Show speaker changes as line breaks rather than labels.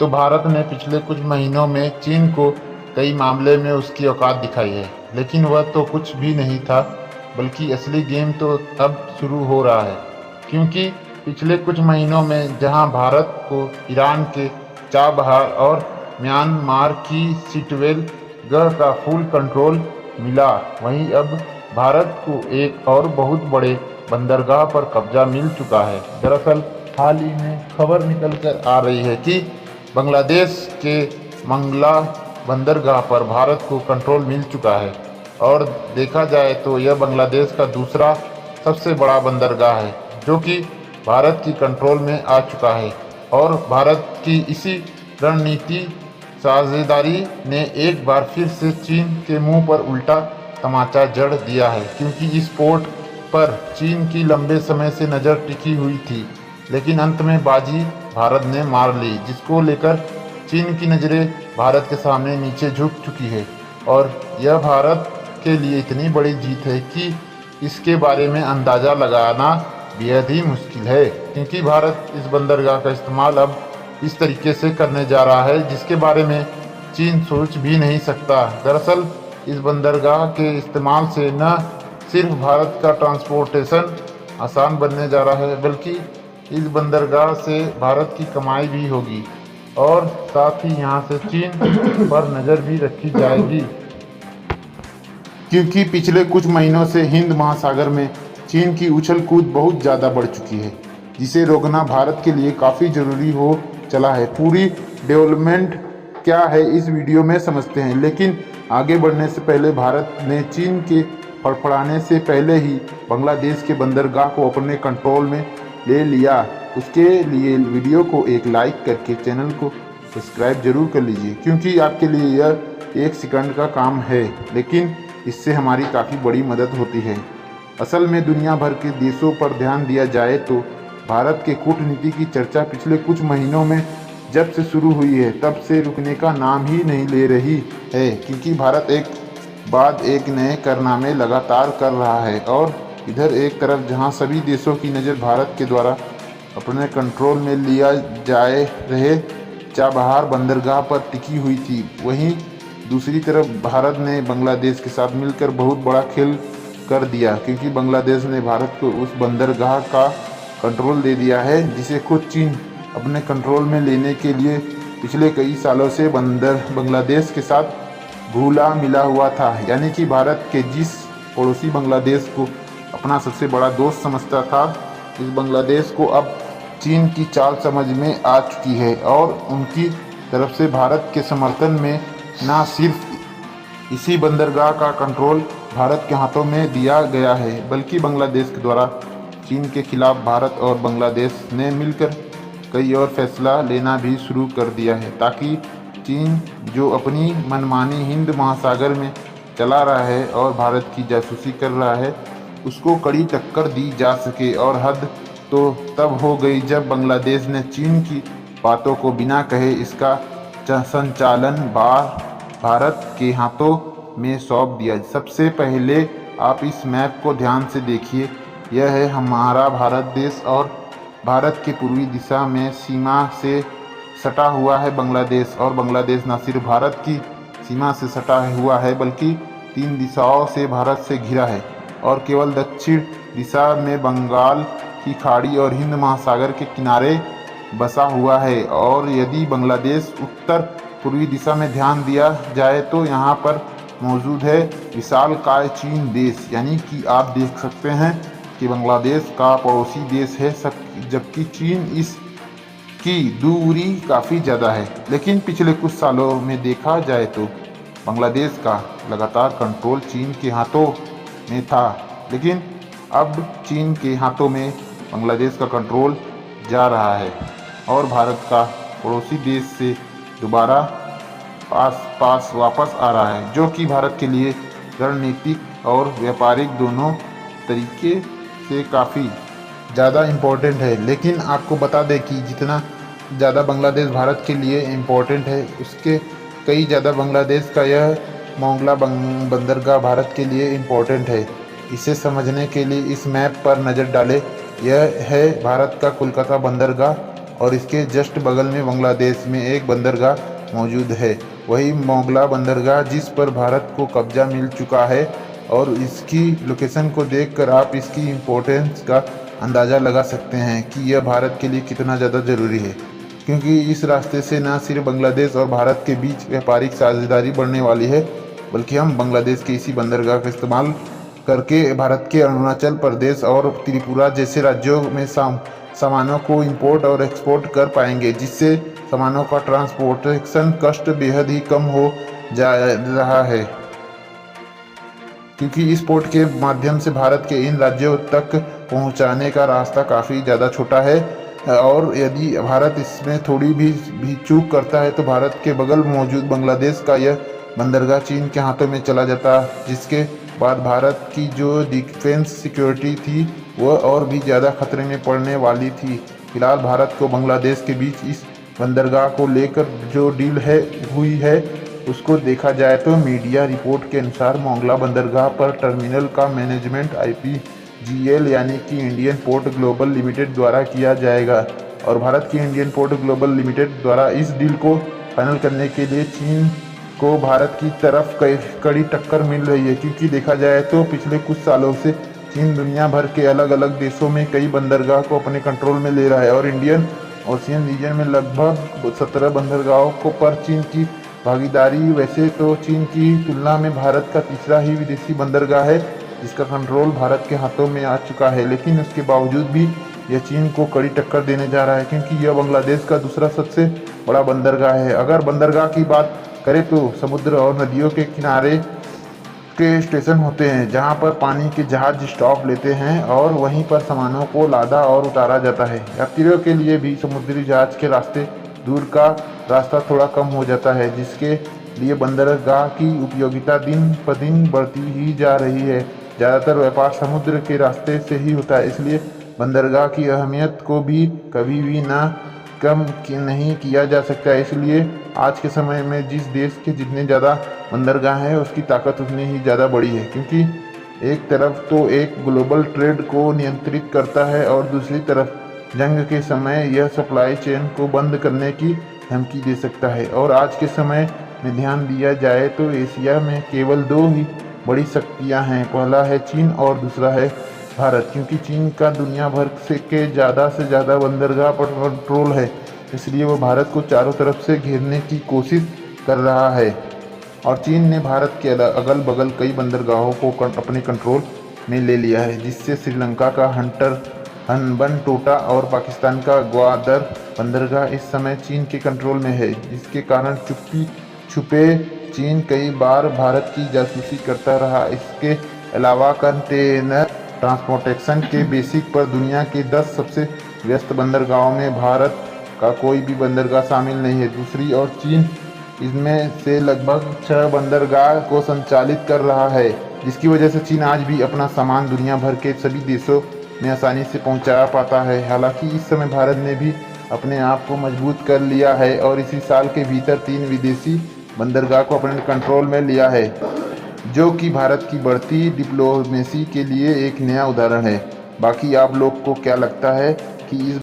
तो भारत ने पिछले कुछ महीनों में चीन को कई मामले में उसकी औकात दिखाई है, लेकिन वह तो कुछ भी नहीं था, बल्कि असली गेम तो अब शुरू हो रहा है। क्योंकि पिछले कुछ महीनों में जहां भारत को ईरान के चाबहार और म्यांमार की सिटवेल गढ़ का फुल कंट्रोल मिला, वहीं अब भारत को एक और बहुत बड़े बंदरगाह पर कब्जा मिल चुका है। दरअसल हाल ही में खबर निकल कर आ रही है कि बांग्लादेश के मंगला बंदरगाह पर भारत को कंट्रोल मिल चुका है, और देखा जाए तो यह बांग्लादेश का दूसरा सबसे बड़ा बंदरगाह है जो कि भारत की कंट्रोल में आ चुका है। और भारत की इसी रणनीति साझेदारी ने एक बार फिर से चीन के मुंह पर उल्टा तमाचा जड़ दिया है, क्योंकि इस पोर्ट पर चीन की लंबे समय से नज़र टिकी हुई थी, लेकिन अंत में बाजी भारत ने मार ली, जिसको लेकर चीन की नज़रें भारत के सामने नीचे झुक चुकी है। और यह भारत के लिए इतनी बड़ी जीत है कि इसके बारे में अंदाज़ा लगाना बेहद ही मुश्किल है, क्योंकि भारत इस बंदरगाह का इस्तेमाल अब इस तरीके से करने जा रहा है जिसके बारे में चीन सोच भी नहीं सकता। दरअसल इस बंदरगाह के इस्तेमाल से न सिर्फ भारत का ट्रांसपोर्टेशन आसान बनने जा रहा है, बल्कि इस बंदरगाह से भारत की कमाई भी होगी, और साथ ही यहाँ से चीन पर नज़र भी रखी जाएगी। क्योंकि पिछले कुछ महीनों से हिंद महासागर में चीन की उछल कूद बहुत ज़्यादा बढ़ चुकी है, जिसे रोकना भारत के लिए काफ़ी ज़रूरी हो चला है। पूरी डेवलपमेंट क्या है इस वीडियो में समझते हैं, लेकिन आगे बढ़ने से पहले भारत ने चीन के फड़फड़ाने से पहले ही बांग्लादेश के बंदरगाह को अपने कंट्रोल में ले लिया। उसके लिए वीडियो को एक लाइक करके चैनल को सब्सक्राइब जरूर कर लीजिए, क्योंकि आपके लिए यह 1 सेकंड का काम है, लेकिन इससे हमारी काफ़ी बड़ी मदद होती है। असल में दुनिया भर के देशों पर ध्यान दिया जाए तो भारत के कूटनीति की चर्चा पिछले कुछ महीनों में जब से शुरू हुई है तब से रुकने का नाम ही नहीं ले रही है, क्योंकि भारत एक बाद एक नए कारनामे लगातार कर रहा है। और इधर एक तरफ जहां सभी देशों की नज़र भारत के द्वारा अपने कंट्रोल में लिया जाए रहे चाबहार बंदरगाह पर टिकी हुई थी, वहीं दूसरी तरफ भारत ने बांग्लादेश के साथ मिलकर बहुत बड़ा खेल कर दिया, क्योंकि बांग्लादेश ने भारत को उस बंदरगाह का कंट्रोल दे दिया है जिसे खुद चीन अपने कंट्रोल में लेने के लिए पिछले कई सालों से बांग्लादेश के साथ घुला मिला हुआ था। यानी कि भारत के जिस पड़ोसी बांग्लादेश को अपना सबसे बड़ा दोस्त समझता था, इस बांग्लादेश को अब चीन की चाल समझ में आ चुकी है, और उनकी तरफ से भारत के समर्थन में न सिर्फ इसी बंदरगाह का कंट्रोल भारत के हाथों में दिया गया है, बल्कि बांग्लादेश के द्वारा चीन के खिलाफ भारत और बांग्लादेश ने मिलकर कई और फैसला लेना भी शुरू कर दिया है, ताकि चीन जो अपनी मनमानी हिंद महासागर में चला रहा है और भारत की जासूसी कर रहा है, उसको कड़ी टक्कर दी जा सके। और हद तो तब हो गई जब बांग्लादेश ने चीन की बातों को बिना कहे इसका संचालन भारत के हाथों में सौंप दिया। सबसे पहले आप इस मैप को ध्यान से देखिए, यह है हमारा भारत देश, और भारत के पूर्वी दिशा में सीमा से सटा हुआ है बांग्लादेश। और बांग्लादेश न सिर्फ भारत की सीमा से सटा हुआ है, बल्कि 3 दिशाओं से भारत से घिरा है, और केवल दक्षिण दिशा में बंगाल की खाड़ी और हिंद महासागर के किनारे बसा हुआ है। और यदि बांग्लादेश उत्तर पूर्वी दिशा में ध्यान दिया जाए तो यहाँ पर मौजूद है विशालकाय चीन देश, यानी कि आप देख सकते हैं कि बांग्लादेश का पड़ोसी देश है, जबकि चीन इसकी दूरी काफ़ी ज़्यादा है। लेकिन पिछले कुछ सालों में देखा जाए तो बांग्लादेश का लगातार कंट्रोल चीन के हाथों में था, लेकिन अब चीन के हाथों में बांग्लादेश का कंट्रोल जा रहा है, और भारत का पड़ोसी देश से दोबारा पास वापस आ रहा है, जो कि भारत के लिए रणनीतिक और व्यापारिक दोनों तरीके से काफ़ी ज़्यादा इम्पोर्टेंट है। लेकिन आपको बता दें कि जितना ज़्यादा बांग्लादेश भारत के लिए इम्पोर्टेंट है, उसके कई ज़्यादा बांग्लादेश का यह मोंगला बंदरगाह भारत के लिए इम्पोर्टेंट है। इसे समझने के लिए इस मैप पर नज़र डालें। यह है भारत का कोलकाता बंदरगाह, और इसके जस्ट बगल में बांग्लादेश में एक बंदरगाह मौजूद है, वही मोगला बंदरगाह जिस पर भारत को कब्जा मिल चुका है। और इसकी लोकेशन को देखकर आप इसकी इम्पोर्टेंस का अंदाज़ा लगा सकते हैं कि यह भारत के लिए कितना ज़्यादा ज़रूरी है, क्योंकि इस रास्ते से न सिर्फ बांग्लादेश और भारत के बीच व्यापारिक साझेदारी बढ़ने वाली है, बल्कि हम बांग्लादेश के इसी बंदरगाह का इस्तेमाल करके भारत के अरुणाचल प्रदेश और त्रिपुरा जैसे राज्यों में सामानों को इंपोर्ट और एक्सपोर्ट कर पाएंगे, जिससे सामानों का ट्रांसपोर्टेशन कॉस्ट बेहद ही कम हो जा रहा है, क्योंकि इस पोर्ट के माध्यम से भारत के इन राज्यों तक पहुंचाने का रास्ता काफ़ी ज़्यादा छोटा है। और यदि भारत इसमें थोड़ी भी चूक करता है तो भारत के बगल मौजूद बांग्लादेश का यह बंदरगाह चीन के हाथों में चला जाता, जिसके बाद भारत की जो डिफेंस सिक्योरिटी थी वह और भी ज़्यादा खतरे में पड़ने वाली थी। फिलहाल भारत को बांग्लादेश के बीच इस बंदरगाह को लेकर जो डील हुई है उसको देखा जाए तो मीडिया रिपोर्ट के अनुसार मोगला बंदरगाह पर टर्मिनल का मैनेजमेंट IPGL यानी कि इंडियन पोर्ट ग्लोबल लिमिटेड द्वारा किया जाएगा। और भारत की इंडियन पोर्ट ग्लोबल लिमिटेड द्वारा इस डील को फाइनल करने के लिए चीन को भारत की तरफ कड़ी टक्कर मिल रही है, क्योंकि देखा जाए तो पिछले कुछ सालों से चीन दुनिया भर के अलग अलग देशों में कई बंदरगाह को अपने कंट्रोल में ले रहा है और इंडियन ओशियन रीजन में लगभग 17 बंदरगाहों को पर चीन की भागीदारी। वैसे तो चीन की तुलना में भारत का तीसरा ही विदेशी बंदरगाह है जिसका कंट्रोल भारत के हाथों में आ चुका है, लेकिन उसके बावजूद भी यह चीन को कड़ी टक्कर देने जा रहा है, क्योंकि यह बांग्लादेश का दूसरा सबसे बड़ा बंदरगाह है। अगर बंदरगाह की बात करें तो समुद्र और नदियों के किनारे के स्टेशन होते हैं जहां पर पानी के जहाज स्टॉप लेते हैं और वहीं पर सामानों को लादा और उतारा जाता है। यात्रियों के लिए भी समुद्री जहाज के रास्ते दूर का रास्ता थोड़ा कम हो जाता है, जिसके लिए बंदरगाह की उपयोगिता दिन ब दिन बढ़ती ही जा रही है। ज़्यादातर व्यापार समुद्र के रास्ते से ही होता है, इसलिए बंदरगाह की अहमियत को भी कभी भी कम नहीं किया जा सकता। इसलिए आज के समय में जिस देश के जितने ज़्यादा बंदरगाह हैं उसकी ताकत उतनी ही ज़्यादा बड़ी है, क्योंकि एक तरफ तो एक ग्लोबल ट्रेड को नियंत्रित करता है और दूसरी तरफ जंग के समय यह सप्लाई चेन को बंद करने की धमकी दे सकता है। और आज के समय में ध्यान दिया जाए तो एशिया में केवल 2 ही बड़ी शक्तियां हैं, पहला है चीन और दूसरा है भारत, क्योंकि चीन का दुनिया भर से ज़्यादा बंदरगाह पर कंट्रोल है, इसलिए वो भारत को चारों तरफ से घेरने की कोशिश कर रहा है। और चीन ने भारत के अगल बगल कई बंदरगाहों को अपने कंट्रोल में ले लिया है, जिससे श्रीलंका का हम्बनटोटा और पाकिस्तान का ग्वादर बंदरगाह इस समय चीन के कंट्रोल में है, जिसके कारण छुपे चीन कई बार भारत की जासूसी करता रहा। इसके अलावा कंटेनर ट्रांसपोर्टेशन के बेसिक पर दुनिया के 10 सबसे व्यस्त बंदरगाहों में भारत का कोई भी बंदरगाह शामिल नहीं है। दूसरी ओर चीन इनमें से लगभग 6 बंदरगाह को संचालित कर रहा है, जिसकी वजह से चीन आज भी अपना सामान दुनिया भर के सभी देशों में आसानी से पहुंचा पाता है। हालांकि इस समय भारत ने भी अपने आप को मजबूत कर लिया है और इसी साल के भीतर 3 विदेशी बंदरगाह को अपने कंट्रोल में लिया है, जो कि भारत की बढ़ती डिप्लोमेसी के लिए एक नया उदाहरण है। बाकी आप लोग को क्या लगता है कि इस